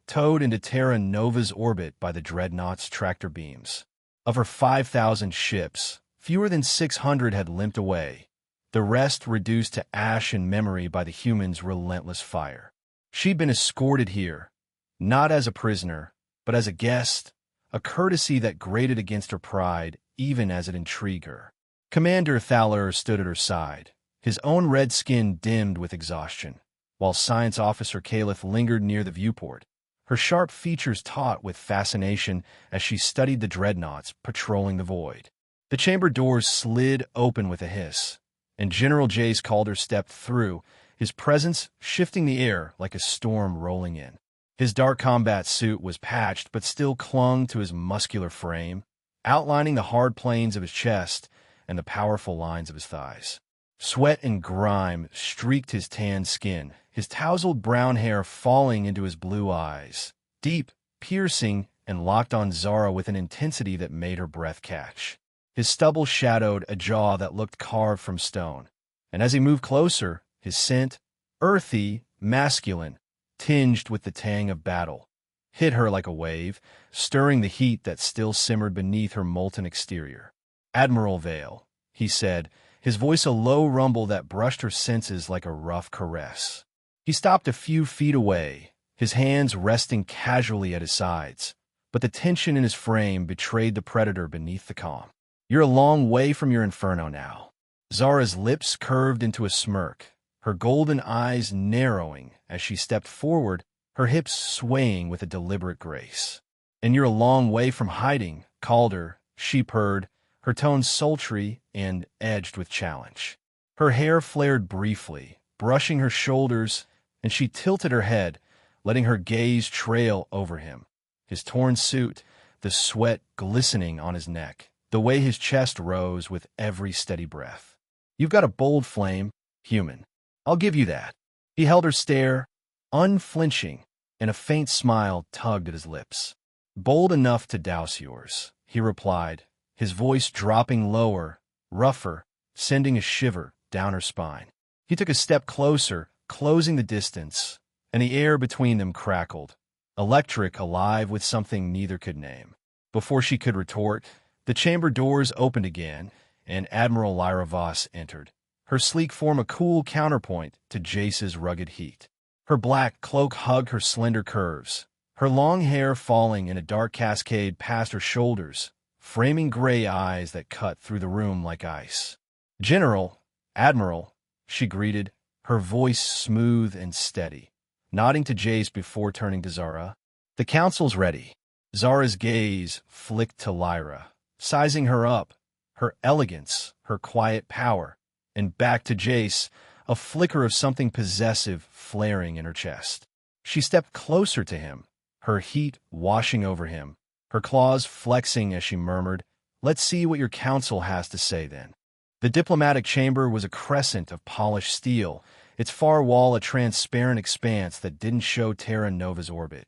towed into Terra Nova's orbit by the dreadnought's tractor beams. Of her 5,000 ships, fewer than 600 had limped away, the rest reduced to ash and memory by the humans' relentless fire. She'd been escorted here, not as a prisoner, but as a guest, a courtesy that grated against her pride even as it intrigued her. Commander Thaler stood at her side, his own red skin dimmed with exhaustion, while Science Officer Caliph lingered near the viewport, her sharp features taut with fascination as she studied the dreadnoughts patrolling the void. The chamber doors slid open with a hiss, and General Jace Calder stepped through, his presence shifting the air like a storm rolling in. His dark combat suit was patched but still clung to his muscular frame, outlining the hard planes of his chest and the powerful lines of his thighs. Sweat and grime streaked his tanned skin, his tousled brown hair falling into his blue eyes, deep, piercing, and locked on Zara with an intensity that made her breath catch. His stubble shadowed a jaw that looked carved from stone, and as he moved closer, his scent, earthy, masculine, tinged with the tang of battle, hit her like a wave, stirring the heat that still simmered beneath her molten exterior. Admiral Veyl, he said, his voice a low rumble that brushed her senses like a rough caress. He stopped a few feet away, his hands resting casually at his sides, but the tension in his frame betrayed the predator beneath the calm. You're a long way from your inferno now. Zara's lips curved into a smirk, her golden eyes narrowing as she stepped forward, her hips swaying with a deliberate grace. And you're a long way from hiding, Calder, she purred, her tone sultry and edged with challenge. Her hair flared briefly, brushing her shoulders, and she tilted her head, letting her gaze trail over him, his torn suit, the sweat glistening on his neck, the way his chest rose with every steady breath. "You've got a bold flame, human. I'll give you that." He held her stare, unflinching, and a faint smile tugged at his lips. "Bold enough to douse yours," he replied, his voice dropping lower, rougher, sending a shiver down her spine. He took a step closer, closing the distance, and the air between them crackled, electric, alive with something neither could name. Before she could retort, the chamber doors opened again, and Admiral Zara Veyl entered, her sleek form a cool counterpoint to Jace's rugged heat. Her black cloak hugged her slender curves, her long hair falling in a dark cascade past her shoulders, framing gray eyes that cut through the room like ice. "General, Admiral," she greeted, her voice smooth and steady, nodding to Jace before turning to Zara. "The council's ready." Zara's gaze flicked to Lyra, sizing her up, her elegance, her quiet power, and back to Jace, a flicker of something possessive flaring in her chest. She stepped closer to him, her heat washing over him, her claws flexing as she murmured, "Let's see what your council has to say then." The diplomatic chamber was a crescent of polished steel, its far wall a transparent expanse that didn't show Terra Nova's orbit,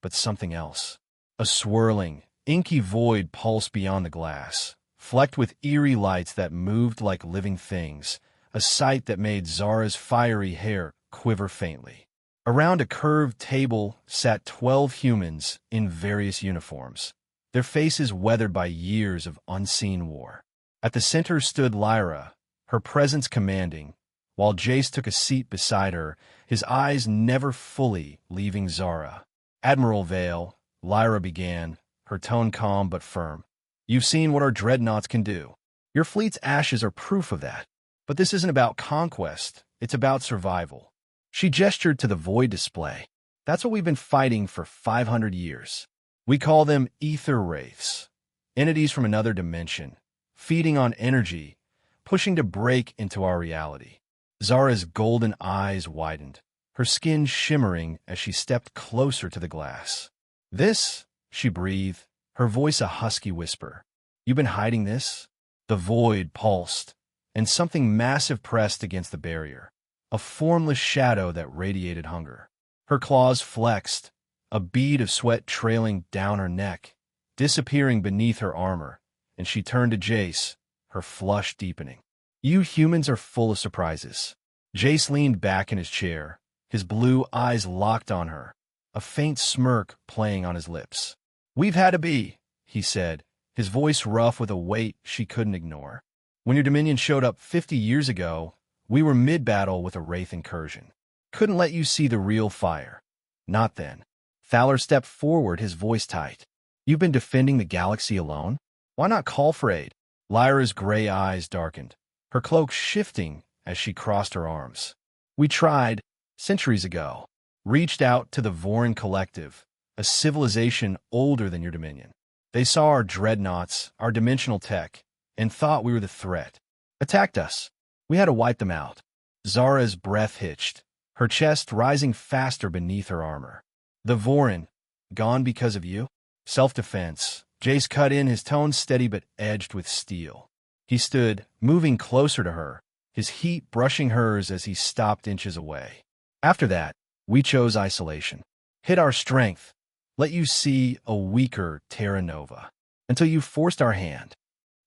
but something else. A swirling, inky void pulsed beyond the glass, flecked with eerie lights that moved like living things, a sight that made Zara's fiery hair quiver faintly. Around a curved table sat 12 humans in various uniforms, their faces weathered by years of unseen war. At the center stood Lyra, her presence commanding, while Jace took a seat beside her, his eyes never fully leaving Zara. "Admiral Veyl," Lyra began, her tone calm but firm. "You've seen what our dreadnoughts can do. Your fleet's ashes are proof of that. But this isn't about conquest, it's about survival." She gestured to the void display. "That's what we've been fighting for 500 years. We call them ether wraiths, entities from another dimension, feeding on energy, pushing to break into our reality." Zara's golden eyes widened, her skin shimmering as she stepped closer to the glass. "This," she breathed, her voice a husky whisper. "You've been hiding this?" The void pulsed, and something massive pressed against the barrier, a formless shadow that radiated hunger. Her claws flexed, a bead of sweat trailing down her neck, disappearing beneath her armor, and she turned to Jace, her flush deepening. "You humans are full of surprises." Jace leaned back in his chair, his blue eyes locked on her, a faint smirk playing on his lips. "We've had to be," he said, his voice rough with a weight she couldn't ignore. "When your Dominion showed up 50 years ago, we were mid-battle with a Wraith incursion. Couldn't let you see the real fire. Not then." Thaler stepped forward, his voice tight. "You've been defending the galaxy alone? Why not call for aid?" Lyra's gray eyes darkened, her cloak shifting as she crossed her arms. "We tried, centuries ago. Reached out to the Vorin Collective, a civilization older than your Dominion. They saw our dreadnoughts, our dimensional tech, and thought we were the threat. Attacked us. We had to wipe them out." Zara's breath hitched, her chest rising faster beneath her armor. "The Vorin, gone because of you?" "Self-defense." Jace cut in, his tone steady but edged with steel. He stood, moving closer to her, his heat brushing hers as he stopped inches away. "After that, we chose isolation. Hid our strength. Let you see a weaker Terra Nova. Until you forced our hand."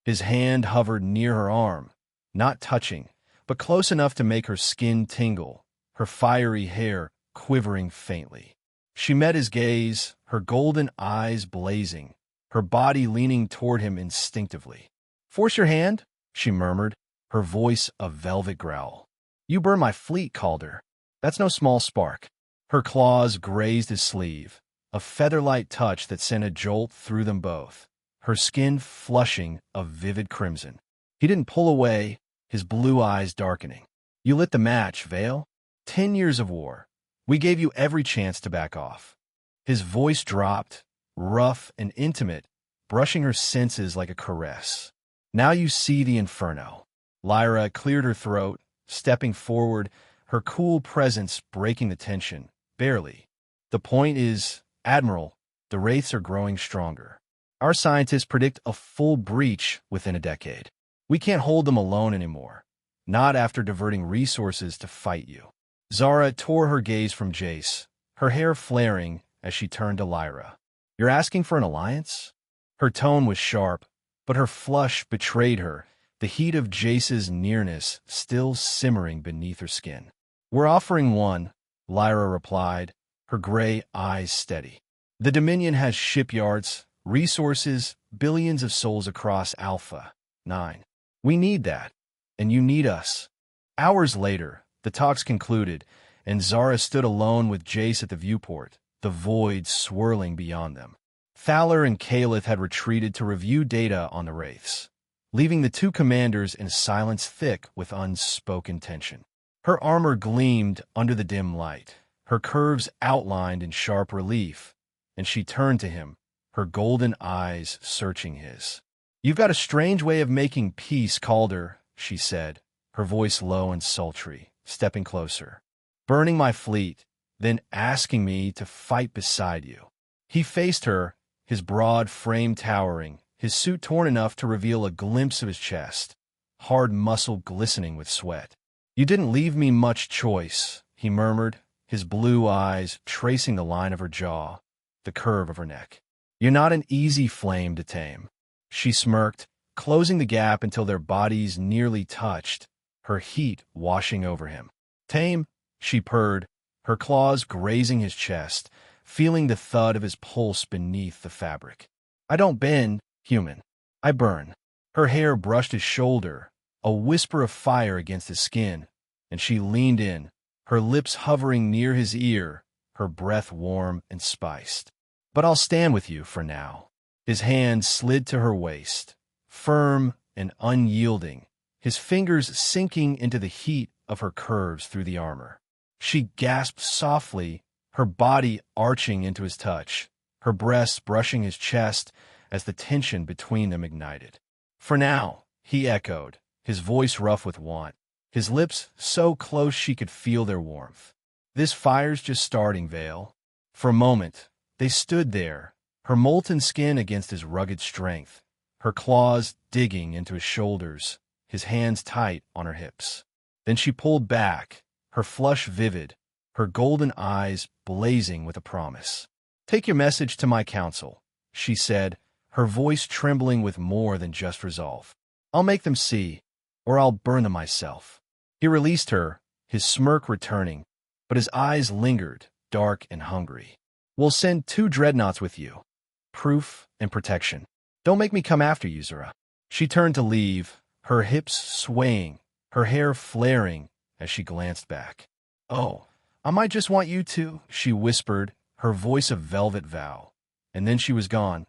His hand hovered near her arm, not touching, but close enough to make her skin tingle, her fiery hair quivering faintly. She met his gaze, her golden eyes blazing, her body leaning toward him instinctively. "Force your hand?" she murmured, her voice a velvet growl. "You burn my fleet, Calder. That's no small spark." Her claws grazed his sleeve, a feather-light touch that sent a jolt through them both, her skin flushing a vivid crimson. He didn't pull away, his blue eyes darkening. "You lit the match, Veyl. 10 years of war. We gave you every chance to back off." His voice dropped, rough and intimate, brushing her senses like a caress. "Now you see the inferno." Lyra cleared her throat, stepping forward, her cool presence breaking the tension, barely. "The point is, Admiral, the Wraiths are growing stronger. Our scientists predict a full breach within a decade. We can't hold them alone anymore. Not after diverting resources to fight you." Zara tore her gaze from Jace, her hair flaring as she turned to Lyra. "You're asking for an alliance?" Her tone was sharp, but her flush betrayed her, the heat of Jace's nearness still simmering beneath her skin. "We're offering one," Lyra replied, her gray eyes steady. "The Dominion has shipyards, resources, billions of souls across Alpha 9. We need that, and you need us." Hours later, the talks concluded, and Zara stood alone with Jace at the viewport, the void swirling beyond them. Thaler and Caleth had retreated to review data on the Wraiths, leaving the two commanders in silence thick with unspoken tension. Her armor gleamed under the dim light, her curves outlined in sharp relief, and she turned to him, her golden eyes searching his. "You've got a strange way of making peace, Calder," she said, her voice low and sultry, stepping closer. "Burning my fleet, then asking me to fight beside you." He faced her, his broad frame towering, his suit torn enough to reveal a glimpse of his chest, hard muscle glistening with sweat. "You didn't leave me much choice," he murmured, his blue eyes tracing the line of her jaw, the curve of her neck. "You're not an easy flame to tame." She smirked, closing the gap until their bodies nearly touched, her heat washing over him. "Tame," she purred, her claws grazing his chest, feeling the thud of his pulse beneath the fabric. "I don't bend, human. I burn." Her hair brushed his shoulder, a whisper of fire against his skin, and she leaned in, her lips hovering near his ear, her breath warm and spiced. "But I'll stand with you for now." His hand slid to her waist, firm and unyielding, his fingers sinking into the heat of her curves through the armor. She gasped softly, her body arching into his touch, her breasts brushing his chest as the tension between them ignited. "For now," he echoed, his voice rough with want, his lips so close she could feel their warmth. "This fire's just starting, Veyl." For a moment, they stood there, her molten skin against his rugged strength, her claws digging into his shoulders, his hands tight on her hips. Then she pulled back, her flush vivid, her golden eyes blazing with a promise. "Take your message to my council," she said, her voice trembling with more than just resolve. "I'll make them see, or I'll burn them myself." He released her, his smirk returning, but his eyes lingered, dark and hungry. "We'll send 2 dreadnoughts with you. Proof and protection. Don't make me come after you, Zara." She turned to leave, her hips swaying, her hair flaring as she glanced back. "Oh, I might just want you to," she whispered, her voice a velvet vow. And then she was gone,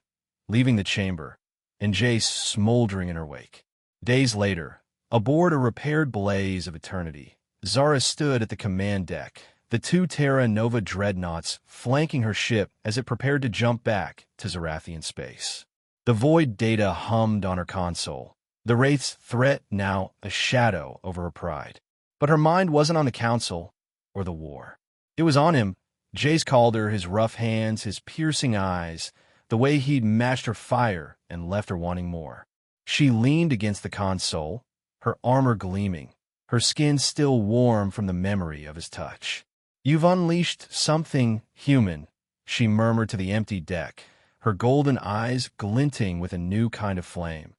leaving the chamber, and Jace smoldering in her wake. Days later, aboard a repaired blaze of eternity, Zara stood at the command deck, the 2 Terra Nova dreadnoughts flanking her ship as it prepared to jump back to Zarathian space. The void data hummed on her console, the Wraith's threat now a shadow over her pride. But her mind wasn't on the Council or the war. It was on him, Jace Calder, his rough hands, his piercing eyes, the way he'd matched her fire and left her wanting more. She leaned against the console, her armor gleaming, her skin still warm from the memory of his touch. "You've unleashed something human," she murmured to the empty deck, her golden eyes glinting with a new kind of flame,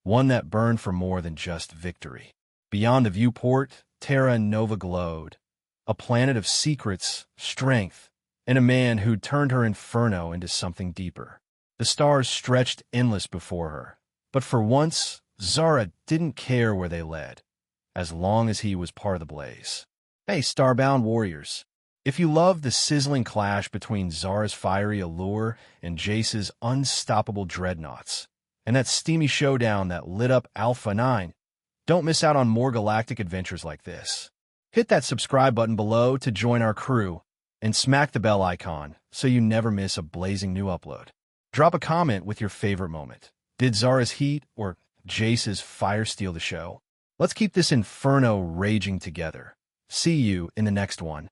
one that burned for more than just victory. Beyond the viewport, Terra Nova glowed, a planet of secrets, strength, and a man who'd turned her inferno into something deeper. The stars stretched endless before her, but for once, Zara didn't care where they led, as long as he was part of the blaze. Hey, Starbound warriors. If you love the sizzling clash between Zara's fiery allure and Jace's unstoppable dreadnoughts, and that steamy showdown that lit up Alpha 9, don't miss out on more galactic adventures like this. Hit that subscribe button below to join our crew, and smack the bell icon so you never miss a blazing new upload. Drop a comment with your favorite moment. Did Zara's heat or Jace's fire steal the show? Let's keep this inferno raging together. See you in the next one.